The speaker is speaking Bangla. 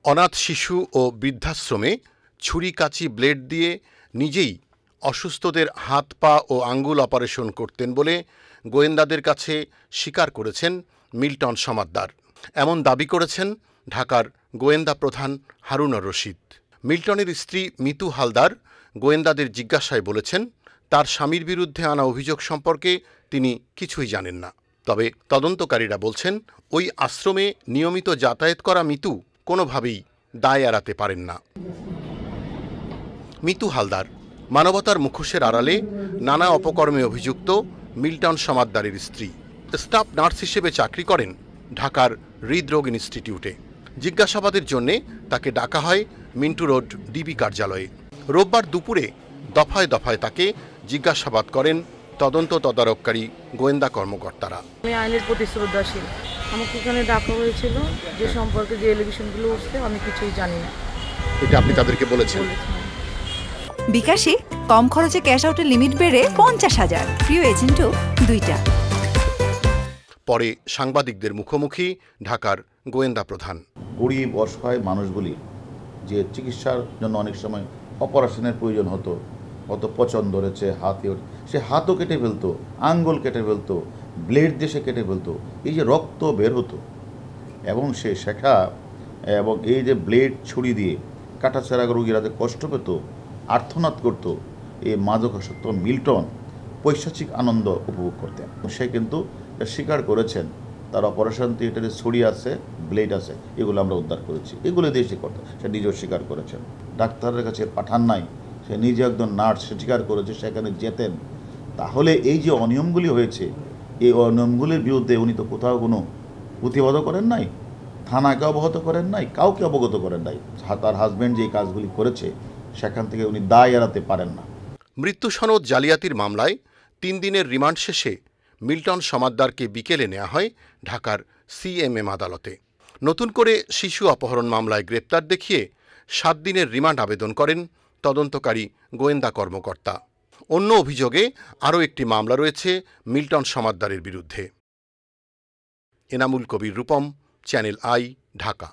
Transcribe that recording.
অনাথ শিশু ও বৃদ্ধাশ্রমে ছুরি কাঁচি ব্লেড দিয়ে নিজেই অসুস্থদের হাত পা ও আঙ্গুল অপারেশন করতেন বলে গোয়েন্দাদের কাছে স্বীকার করেছেন মিল্টন সমাদ্দার। এমন দাবি করেছেন ঢাকার গোয়েন্দা প্রধান হারুনুর রশিদ। মিল্টনের স্ত্রী মিতু হালদার গোয়েন্দাদের জিজ্ঞাসায় বলেছেন, তার স্বামীর বিরুদ্ধে আনা অভিযোগ সম্পর্কে তিনি কিছুই জানেন না। তবে তদন্তকারীরা বলছেন, ওই আশ্রমে নিয়মিত যাতায়াত করা মিতু কোনোভাবেই দায় এড়াতে পারেন না। মিতু হালদার মানবতার মুখোশের আড়ালে নানা অপকর্মে অভিযুক্ত মিল্টন সমাদ্দারের স্ত্রী। স্টাফ নার্স হিসেবে চাকরি করেন ঢাকার হৃদরোগ ইনস্টিটিউটে। জিজ্ঞাসাবাদের জন্যে তাকে ডাকা হয় মিন্টু রোড ডিবি কার্যালয়ে। রোববার দুপুরে দফায় দফায় তাকে জিজ্ঞাসাবাদ করেন তদন্ত তদারককারী গোয়েন্দা কর্মকর্তারা। আমি আইনের প্রতি শ্রদ্ধাশীল। আমাকে এখানে ডাকা হয়েছিল যে সম্পর্কে যে এলিগেশনগুলো উঠছে আমি কিছুই জানি না। এটা আপনি তাদেরকে বলেছেন? বিকাশে কম খরচে ক্যাশ আউটের লিমিট বেড়ে 50,000, প্রিয় এজেন্টও 2টা। পরে সাংবাদিকদের মুখোমুখি ঢাকার গোয়েন্দা প্রধান। গরিব অসহায় মানুষগুলি যে চিকিৎসার জন্য অনেক সময় অপারেশনের প্রয়োজন হতো, কত পচন ধরেছে হাতে, সে হাতও কেটে ফেলতো, আঙ্গুল কেটে ফেলতো, ব্লেড দিয়ে সে কেটে ফেলতো, এই যে রক্ত বের হতো এবং সে শেখা এবং এই যে ব্লেড ছুরি দিয়ে কাটাছেঁড়া রোগীরা যে কষ্ট পেত, আর্তনাদ করত, এই মাদকাসক্ত মিল্টন পৈশাচিক আনন্দ উপভোগ করতেন। সে কিন্তু স্বীকার করেছেন তার অপারেশন থিয়েটারে ছুরি আছে, ব্লেড আছে, এগুলো আমরা উদ্ধার করেছি, এগুলো দিয়ে সে করতে, সে নিজেও স্বীকার করেছেন। ডাক্তারের কাছে পাঠান নাই, সে নিজে একজন নার্স, সে স্বীকার করেছে সেখানে যেতেন। তাহলে এই যে অনিয়মগুলি হয়েছে, এই অনিয়মগুলির বিরুদ্ধে উনি তো কোথাও কোনো প্রতিবাদ করেন নাই, থানাকে অবগত করেন নাই, কাউকে অবগত করেন নাই। তার হাজব্যান্ড যে কাজগুলি করেছে সেখান থেকে উনি দায় এড়াতে পারেন না। মৃত্যু সনদ জালিয়াতির মামলায় 3 দিনের রিমান্ড শেষে মিল্টন সমাদ্দারকে বিকেলে নেওয়া হয় ঢাকার সিএমএম আদালতে। নতুন করে শিশু অপহরণ মামলায় গ্রেপ্তার দেখিয়ে 7 দিনের রিমান্ড আবেদন করেন তদন্তকারী গোয়েন্দা কর্মকর্তা। অন্য অভিযোগে আরও একটি মামলা রয়েছে মিল্টন সমাদ্দারের বিরুদ্ধে। Enamul Kabir Rupam, channel I, Dhaka.